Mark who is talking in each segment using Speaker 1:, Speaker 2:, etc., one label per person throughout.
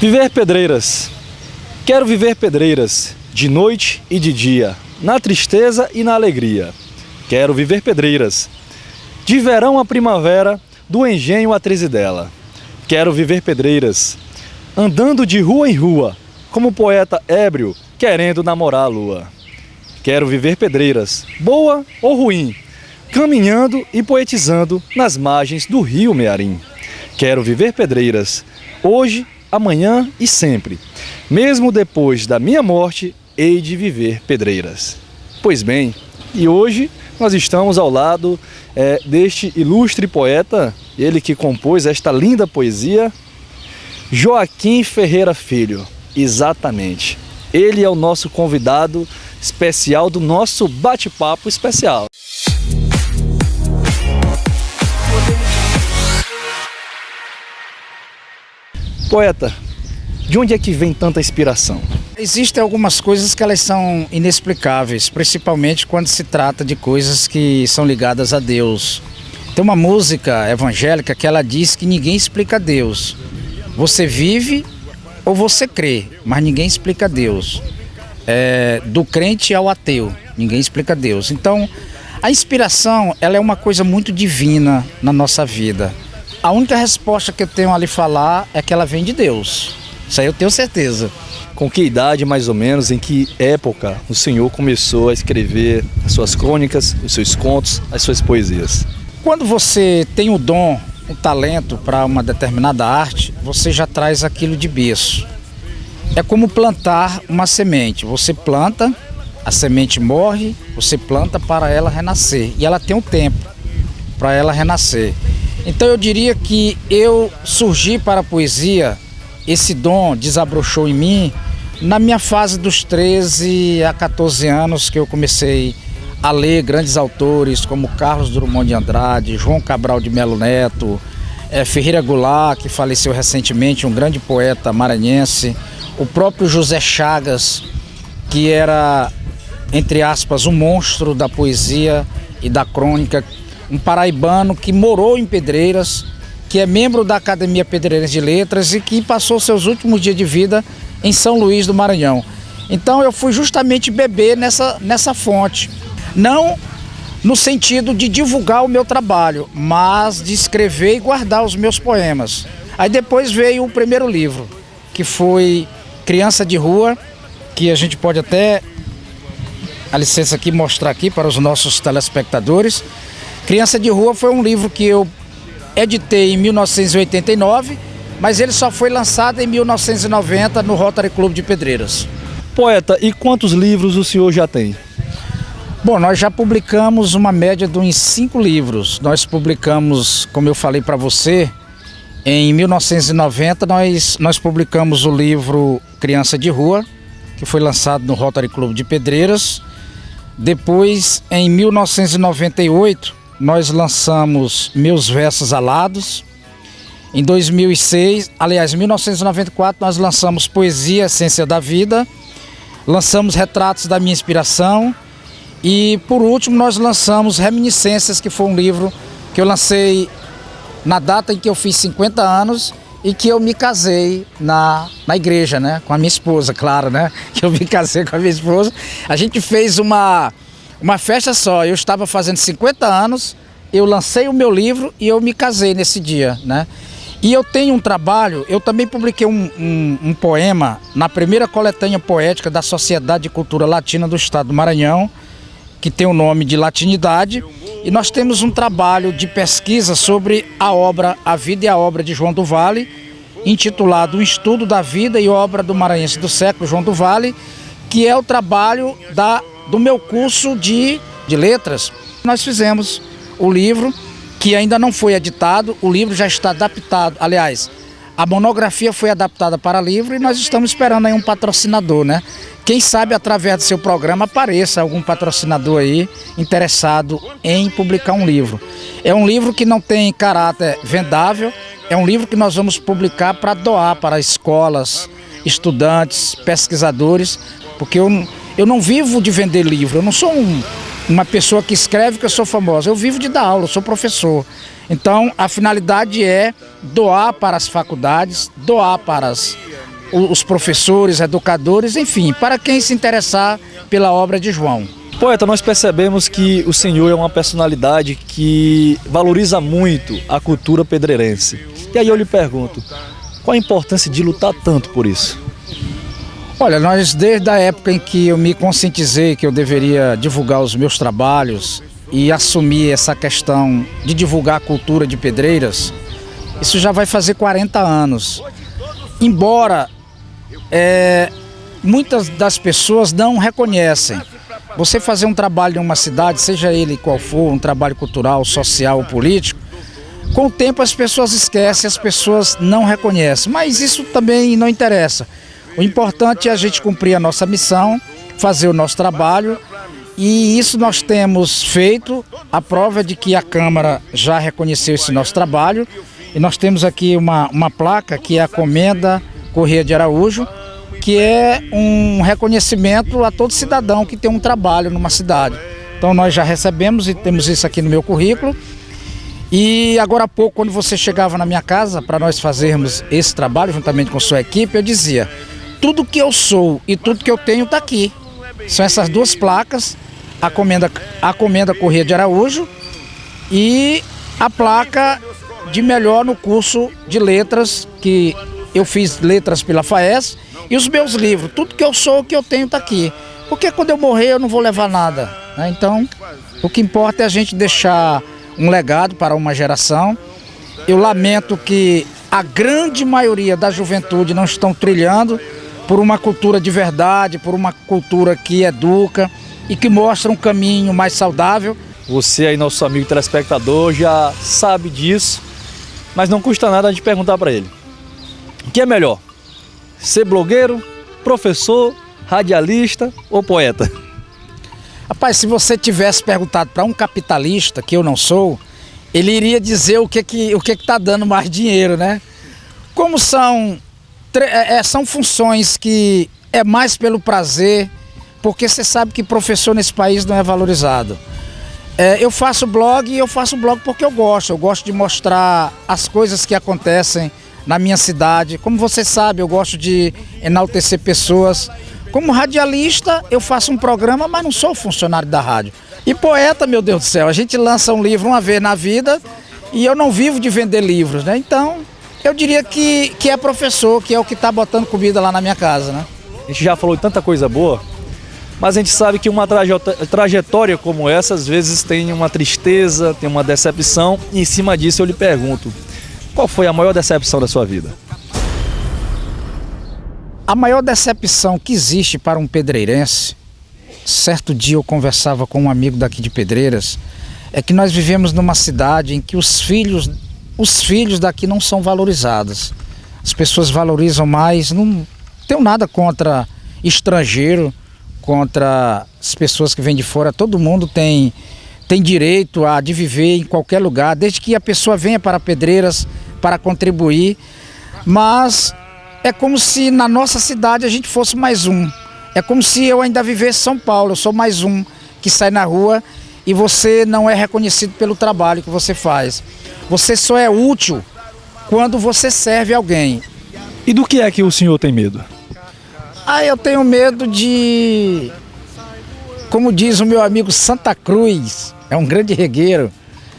Speaker 1: Viver pedreiras. Quero viver pedreiras, de noite e de dia, na tristeza e na alegria. Quero viver pedreiras, de verão à primavera, do engenho à trizidela. Quero viver pedreiras, andando de rua em rua, como poeta ébrio querendo namorar a lua. Quero viver pedreiras, boa ou ruim, caminhando e poetizando nas margens do rio Mearim. Quero viver pedreiras, hoje, amanhã e sempre. Mesmo depois da minha morte, hei de viver pedreiras. Pois bem, e hoje nós estamos ao lado deste ilustre poeta, ele que compôs esta linda poesia, Joaquim Ferreira Filho. Exatamente. Ele é o nosso convidado especial do nosso bate-papo especial. Poeta, de onde é que vem tanta inspiração?
Speaker 2: Existem algumas coisas que elas são inexplicáveis, principalmente quando se trata de coisas que são ligadas a Deus. Tem uma música evangélica que ela diz que ninguém explica Deus. Você vive ou você crê, mas ninguém explica Deus. Do crente ao ateu, ninguém explica Deus. Então, a inspiração, ela é uma coisa muito divina na nossa vida. A única resposta que eu tenho a lhe falar é que ela vem de Deus. Isso aí eu tenho certeza.
Speaker 1: Com que idade, mais ou menos, em que época o senhor começou a escrever as suas crônicas, os seus contos, as suas poesias?
Speaker 2: Quando você tem o dom, o talento para uma determinada arte, você já traz aquilo de berço. É como plantar uma semente. Você planta, a semente morre, você planta para ela renascer. E ela tem um tempo para ela renascer. Então eu diria que eu surgi para a poesia, esse dom desabrochou em mim na minha fase dos 13 a 14 anos, que eu comecei a ler grandes autores como Carlos Drummond de Andrade, João Cabral de Melo Neto, Ferreira Goulart, que faleceu recentemente, um grande poeta maranhense, o próprio José Chagas, que era, entre aspas, um monstro da poesia e da crônica, um paraibano que morou em Pedreiras, que é membro da Academia Pedreirense de Letras e que passou seus últimos dias de vida em São Luís do Maranhão. Então eu fui justamente beber nessa fonte, não no sentido de divulgar o meu trabalho, mas de escrever e guardar os meus poemas. Aí depois veio o primeiro livro, que foi Criança de Rua, que a gente pode até, a licença aqui, mostrar aqui para os nossos telespectadores. Criança de Rua foi um livro que eu editei em 1989, mas ele só foi lançado em 1990 no Rotary Club de Pedreiras.
Speaker 1: Poeta, e quantos livros o senhor já tem?
Speaker 2: Bom, nós já publicamos uma média de uns 5 livros. Nós publicamos, como eu falei para você, em 1990 nós publicamos o livro Criança de Rua, que foi lançado no Rotary Club de Pedreiras. Depois, em 1998, nós lançamos Meus Versos Alados. Em 2006, aliás, em 1994, nós lançamos Poesia, Essência da Vida. Lançamos Retratos da Minha Inspiração. E, por último, nós lançamos Reminiscências, que foi um livro que eu lancei na data em que eu fiz 50 anos e que eu me casei na igreja, né? Com a minha esposa, claro, né? Que eu me casei com a minha esposa. A gente fez uma festa só. Eu estava fazendo 50 anos, eu lancei o meu livro e eu me casei nesse dia, né? E eu tenho um trabalho, eu também publiquei um poema na primeira coletânea poética da Sociedade de Cultura Latina do Estado do Maranhão, que tem o nome de Latinidade, e nós temos um trabalho de pesquisa sobre a vida e a obra de João do Vale, intitulado Um Estudo da Vida e Obra do Maranhense do Século, João do Vale, que é o trabalho do meu curso de letras. Nós fizemos o livro, que ainda não foi editado, o livro já está adaptado, aliás, a monografia foi adaptada para livro e nós estamos esperando aí um patrocinador, né? Quem sabe através do seu programa apareça algum patrocinador aí interessado em publicar um livro. É um livro que não tem caráter vendável, é um livro que nós vamos publicar para doar para escolas, estudantes, pesquisadores, porque eu não vivo de vender livro, eu não sou uma pessoa que escreve que eu sou famosa, eu vivo de dar aula, eu sou professor. Então a finalidade é doar para as faculdades, doar para os professores, educadores, enfim, para quem se interessar pela obra de João.
Speaker 1: Poeta, nós percebemos que o senhor é uma personalidade que valoriza muito a cultura pedreirense. E aí eu lhe pergunto, qual a importância de lutar tanto por isso?
Speaker 2: Olha, nós desde a época em que eu me conscientizei que eu deveria divulgar os meus trabalhos e assumir essa questão de divulgar a cultura de Pedreiras, isso já vai fazer 40 anos. Embora muitas das pessoas não reconhecem. Você fazer um trabalho em uma cidade, seja ele qual for, um trabalho cultural, social ou político, com o tempo as pessoas esquecem, as pessoas não reconhecem, mas isso também não interessa. O importante é a gente cumprir a nossa missão, fazer o nosso trabalho, e isso nós temos feito. A prova de que a Câmara já reconheceu esse nosso trabalho, e nós temos aqui uma placa que é a Comenda Corrêa de Araújo, que é um reconhecimento a todo cidadão que tem um trabalho numa cidade. Então nós já recebemos e temos isso aqui no meu currículo. E agora há pouco, quando você chegava na minha casa para nós fazermos esse trabalho juntamente com sua equipe, eu dizia: tudo que eu sou e tudo que eu tenho está aqui. São essas duas placas, a Comenda Corrêa de Araújo e a placa de melhor no curso de letras, que eu fiz letras pela FAES, e os meus livros. Tudo que eu sou, o que eu tenho está aqui. Porque quando eu morrer eu não vou levar nada, né? Então, o que importa é a gente deixar um legado para uma geração. Eu lamento que a grande maioria da juventude não estão trilhando por uma cultura de verdade, por uma cultura que educa e que mostra um caminho mais saudável.
Speaker 1: Você aí, nosso amigo telespectador, já sabe disso, mas não custa nada a gente perguntar para ele. O que é melhor? Ser blogueiro, professor, radialista ou poeta?
Speaker 2: Rapaz, se você tivesse perguntado para um capitalista, que eu não sou, ele iria dizer o que está dando mais dinheiro, né? Como são funções que é mais pelo prazer, porque você sabe que professor nesse país não é valorizado. Eu faço blog e eu faço blog porque eu gosto de mostrar as coisas que acontecem na minha cidade. Como você sabe, eu gosto de enaltecer pessoas. Como radialista, eu faço um programa, mas não sou funcionário da rádio. E poeta, meu Deus do céu, a gente lança um livro uma vez na vida e eu não vivo de vender livros, né? Então, eu diria que é professor, que é o que está botando comida lá na minha casa, né?
Speaker 1: A gente já falou de tanta coisa boa, mas a gente sabe que uma trajetória como essa, às vezes tem uma tristeza, tem uma decepção, e em cima disso eu lhe pergunto: qual foi a maior decepção da sua vida?
Speaker 2: A maior decepção que existe para um pedreirense, certo dia eu conversava com um amigo daqui de Pedreiras, é que nós vivemos numa cidade em que os filhos daqui não são valorizados. As pessoas valorizam mais, não tenho nada contra estrangeiro, contra as pessoas que vêm de fora. Todo mundo tem direito de viver em qualquer lugar, desde que a pessoa venha para Pedreiras para contribuir, mas é como se na nossa cidade a gente fosse mais um. É como se eu ainda vivesse em São Paulo, eu sou mais um que sai na rua e você não é reconhecido pelo trabalho que você faz. Você só é útil quando você serve alguém.
Speaker 1: E do que é que o senhor tem medo?
Speaker 2: Eu tenho medo de, como diz o meu amigo Santa Cruz, é um grande regueiro,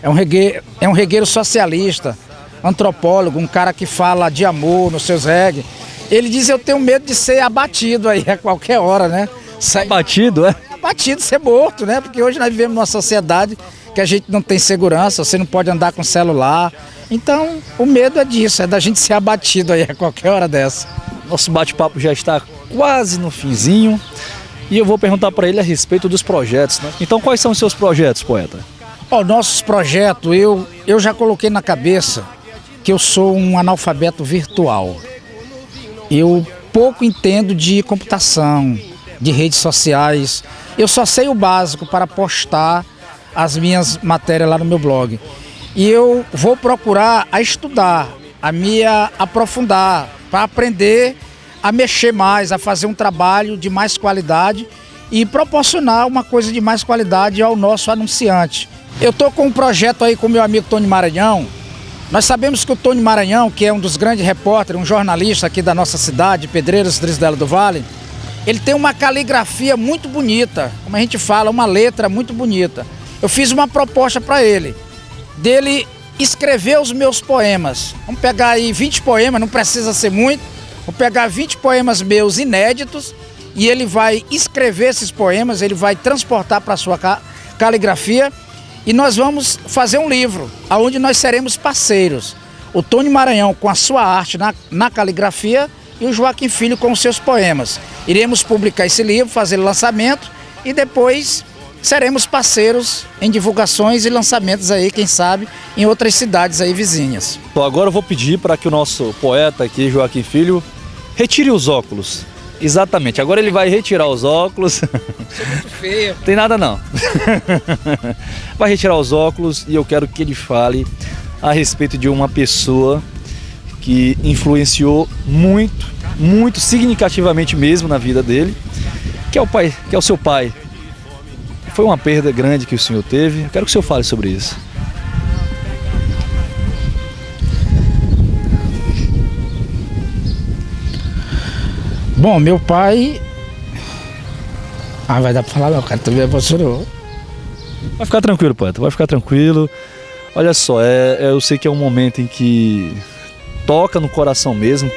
Speaker 2: é um regueiro socialista, antropólogo, um cara que fala de amor nos seus reggae. Ele diz: eu tenho medo de ser abatido aí a qualquer hora, né?
Speaker 1: Abatido, é?
Speaker 2: Abatido, ser morto, né? Porque hoje nós vivemos numa sociedade que a gente não tem segurança, você não pode andar com celular. Então, o medo é disso, é da gente ser abatido aí a qualquer hora dessa.
Speaker 1: Nosso bate-papo já está quase no finzinho e eu vou perguntar para ele a respeito dos projetos, né? Então, quais são os seus projetos, poeta?
Speaker 2: Nossos projetos, eu já coloquei na cabeça que eu sou um analfabeto virtual. Eu pouco entendo de computação, de redes sociais. Eu só sei o básico para postar as minhas matérias lá no meu blog. E eu vou procurar estudar, me aprofundar, para aprender a mexer mais, a fazer um trabalho de mais qualidade e proporcionar uma coisa de mais qualidade ao nosso anunciante. Eu estou com um projeto aí com o meu amigo Tony Maranhão, Nós sabemos que o Tony Maranhão, que é um dos grandes repórteres, um jornalista aqui da nossa cidade, Pedreiras, Trizidela do Vale, ele tem uma caligrafia muito bonita, como a gente fala, uma letra muito bonita. Eu fiz uma proposta para ele, dele escrever os meus poemas. Vamos pegar aí 20 poemas, não precisa ser muito. Vou pegar 20 poemas meus inéditos e ele vai escrever esses poemas, ele vai transportar para a sua caligrafia e nós vamos fazer um livro, onde nós seremos parceiros. O Tony Maranhão com a sua arte na caligrafia e o Joaquim Filho com os seus poemas. Iremos publicar esse livro, fazer lançamento e depois seremos parceiros em divulgações e lançamentos aí, quem sabe, em outras cidades aí vizinhas.
Speaker 1: Então, agora eu vou pedir para que o nosso poeta aqui, Joaquim Filho, retire os óculos. Exatamente, agora ele vai retirar os óculos.
Speaker 2: Sou muito feio.
Speaker 1: Tem nada não. Vai retirar os óculos e eu quero que ele fale a respeito de uma pessoa que influenciou muito, muito significativamente mesmo na vida dele, que é o pai, que é o seu pai. Foi uma perda grande que o senhor teve. Eu quero que o senhor fale sobre isso.
Speaker 2: Bom, meu pai... vai dar pra falar não, cara, tu me emocionou.
Speaker 1: Vai ficar tranquilo, poeta, vai ficar tranquilo. Olha só, eu sei que é um momento em que toca no coração mesmo.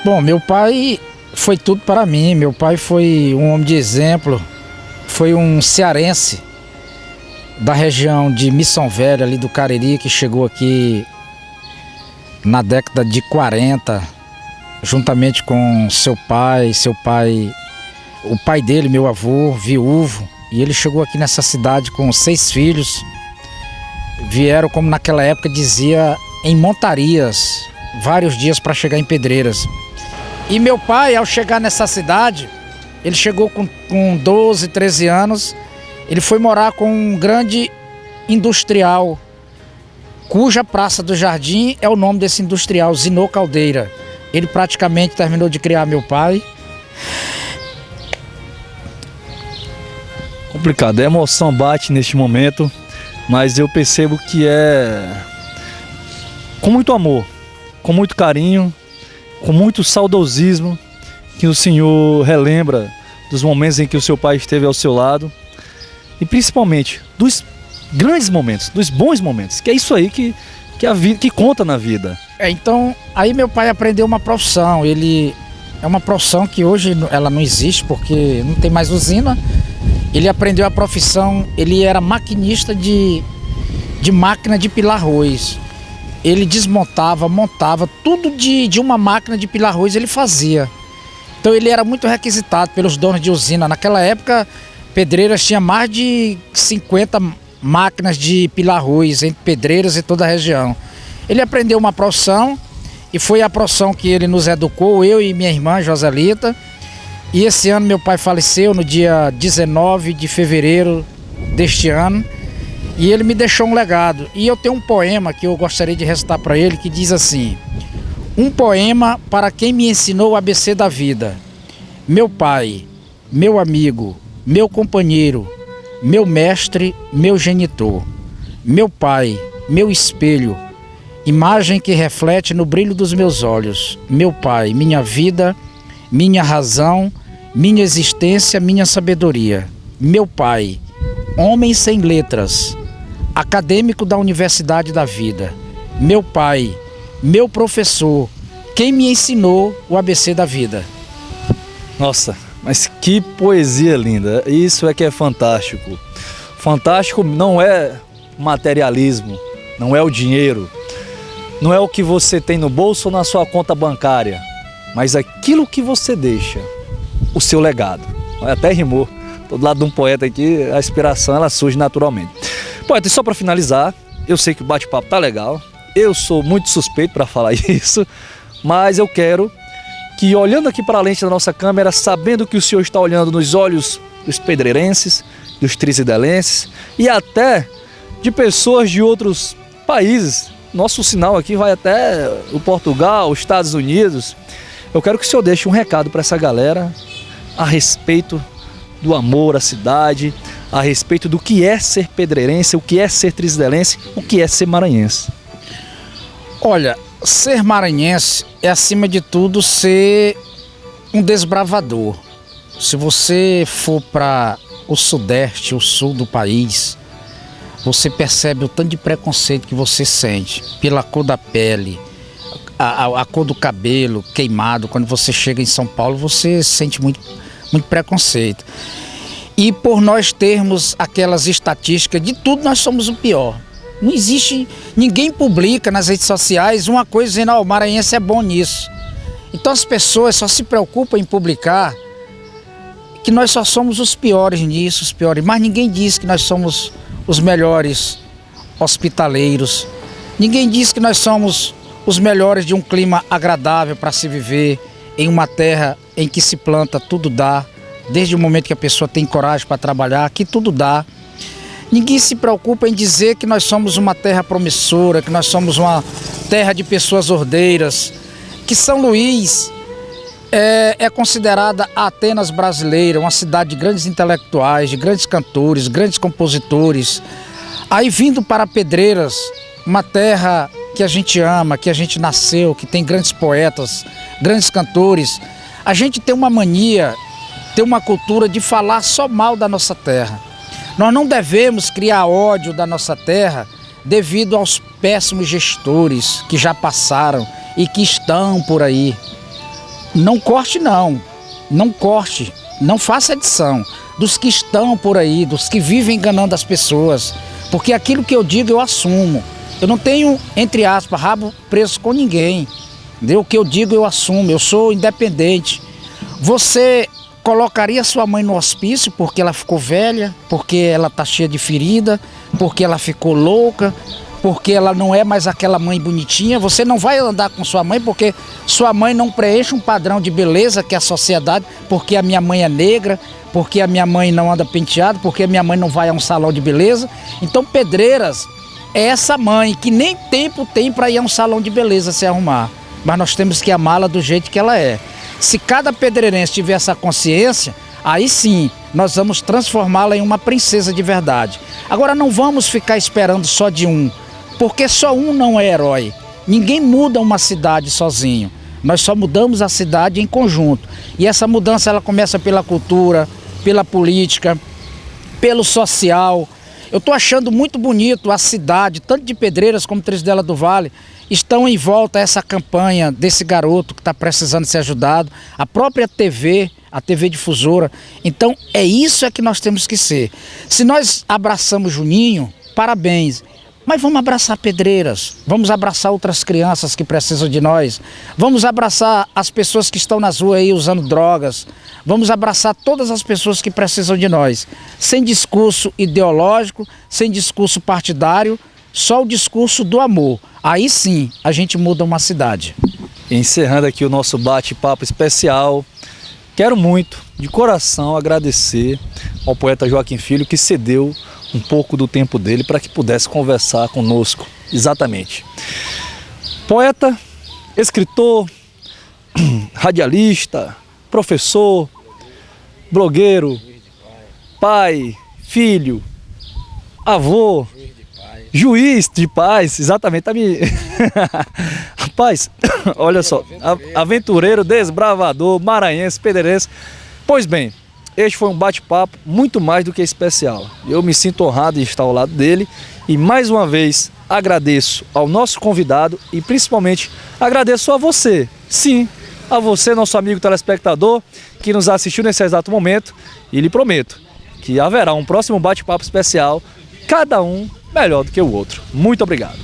Speaker 2: Bom, meu pai foi tudo para mim. Meu pai foi um homem de exemplo, foi um cearense da região de Missão Velha, ali do Cariri, que chegou aqui na década de 40, juntamente com seu pai, o pai dele, meu avô, viúvo, e ele chegou aqui nessa cidade com 6 filhos. Vieram, como naquela época dizia, em montarias, vários dias para chegar em Pedreiras. E meu pai, ao chegar nessa cidade, ele chegou com 12, 13 anos, ele foi morar com um grande industrial, cuja Praça do Jardim é o nome desse industrial, Zinô Caldeira. Ele praticamente terminou de criar meu pai.
Speaker 1: Complicado, a emoção bate neste momento, mas eu percebo que é com muito amor, com muito carinho, com muito saudosismo que o senhor relembra dos momentos em que o seu pai esteve ao seu lado e principalmente dos grandes momentos, dos bons momentos, que é isso aí que a vida, que conta na vida.
Speaker 2: Então, aí meu pai aprendeu uma profissão. Ele é uma profissão que hoje ela não existe porque não tem mais usina. Ele aprendeu a profissão, ele era maquinista de máquina de pilar arroz. Ele desmontava, montava, tudo de uma máquina de pilar arroz ele fazia. Então ele era muito requisitado pelos donos de usina. Naquela época, Pedreiras tinha mais de 50 máquinas de pilar arroz entre Pedreiras e toda a região. Ele aprendeu uma profissão e foi a profissão que ele nos educou, eu e minha irmã Joselita. E esse ano meu pai faleceu no dia 19 de fevereiro deste ano. E ele me deixou um legado. E eu tenho um poema que eu gostaria de recitar para ele, que diz assim: um poema para quem me ensinou o ABC da vida. Meu pai, meu amigo, meu companheiro, meu mestre, meu genitor. Meu pai, meu espelho, imagem que reflete no brilho dos meus olhos. Meu pai, minha vida, minha razão, minha existência, minha sabedoria. Meu pai, homem sem letras, acadêmico da Universidade da Vida. Meu pai, meu professor, quem me ensinou o ABC da vida.
Speaker 1: Nossa, mas que poesia linda, isso é que é fantástico. Fantástico não é materialismo, não é o dinheiro, não é o que você tem no bolso ou na sua conta bancária, mas aquilo que você deixa, o seu legado. Até rimou, do lado de um poeta aqui, a inspiração ela surge naturalmente. Poeta, e só para finalizar, eu sei que o bate-papo tá legal, eu sou muito suspeito para falar isso, mas eu quero que, olhando aqui para a lente da nossa câmera, sabendo que o senhor está olhando nos olhos dos pedreirenses, dos trizidelenses e até de pessoas de outros países, nosso sinal aqui vai até o Portugal, os Estados Unidos. Eu quero que o senhor deixe um recado para essa galera a respeito do amor à cidade, a respeito do que é ser pedreirense, o que é ser tristelense, o que é ser maranhense.
Speaker 2: Olha, ser maranhense é, acima de tudo, ser um desbravador. Se você for para o sudeste, o sul do país, você percebe o tanto de preconceito que você sente pela cor da pele, a cor do cabelo queimado. Quando você chega em São Paulo, você sente muito preconceito. E por nós termos aquelas estatísticas, de tudo nós somos o pior. Não existe, ninguém publica nas redes sociais uma coisa dizendo, o maranhense é bom nisso. Então as pessoas só se preocupam em publicar que nós só somos os piores nisso, os piores. Mas ninguém diz que nós somos os melhores hospitaleiros. Ninguém diz que nós somos os melhores de um clima agradável para se viver, em uma terra em que se planta, tudo dá. Desde o momento que a pessoa tem coragem para trabalhar, que tudo dá. Ninguém se preocupa em dizer que nós somos uma terra promissora, que nós somos uma terra de pessoas ordeiras, que São Luís é considerada a Atenas brasileira, uma cidade de grandes intelectuais, de grandes cantores, grandes compositores. Aí vindo para Pedreiras, uma terra que a gente ama, que a gente nasceu, que tem grandes poetas, grandes cantores, a gente tem uma mania, tem uma cultura de falar só mal da nossa terra. Nós não devemos criar ódio da nossa terra devido aos péssimos gestores que já passaram e que estão por aí. Não corte não corte, não faça edição dos que estão por aí, dos que vivem enganando as pessoas, porque aquilo que eu digo eu assumo. Eu não tenho, entre aspas, rabo preso com ninguém. Entendeu? O que eu digo eu assumo, eu sou independente. Você colocaria sua mãe no hospício porque ela ficou velha, porque ela está cheia de ferida, porque ela ficou louca, porque ela não é mais aquela mãe bonitinha? Você não vai andar com sua mãe porque sua mãe não preenche um padrão de beleza que é a sociedade, porque a minha mãe é negra, porque a minha mãe não anda penteada, porque a minha mãe não vai a um salão de beleza. Então Pedreiras é essa mãe que nem tempo tem para ir a um salão de beleza se arrumar, mas nós temos que amá-la do jeito que ela é. Se cada pedreirense tiver essa consciência, aí sim nós vamos transformá-la em uma princesa de verdade. Agora não vamos ficar esperando só de um, porque só um não é herói. Ninguém muda uma cidade sozinho, nós só mudamos a cidade em conjunto. E essa mudança ela começa pela cultura, pela política, pelo social. Eu estou achando muito bonito a cidade, tanto de Pedreiras como Trizedela do Vale, estão em volta a essa campanha desse garoto que está precisando ser ajudado, a própria TV, a TV Difusora. Então é isso que nós temos que ser. Se nós abraçamos Juninho, parabéns, mas vamos abraçar Pedreiras, vamos abraçar outras crianças que precisam de nós, vamos abraçar as pessoas que estão nas ruas aí usando drogas, vamos abraçar todas as pessoas que precisam de nós, sem discurso ideológico, sem discurso partidário, só o discurso do amor. Aí sim a gente muda uma cidade.
Speaker 1: Encerrando aqui o nosso bate-papo especial, quero muito, de coração, agradecer ao poeta Joaquim Filho que cedeu um pouco do tempo dele para que pudesse conversar conosco. Exatamente. Poeta, escritor, radialista, professor, blogueiro, pai, filho, avô, juiz de paz, exatamente, tá me... Rapaz, olha só, aventureiro, desbravador, maranhense, pedreirense. Pois bem, este foi um bate-papo muito mais do que especial. Eu me sinto honrado de estar ao lado dele e mais uma vez agradeço ao nosso convidado e principalmente agradeço a você, sim, a você, nosso amigo telespectador, que nos assistiu nesse exato momento, e lhe prometo que haverá um próximo bate-papo especial, cada um melhor do que o outro. Muito obrigado.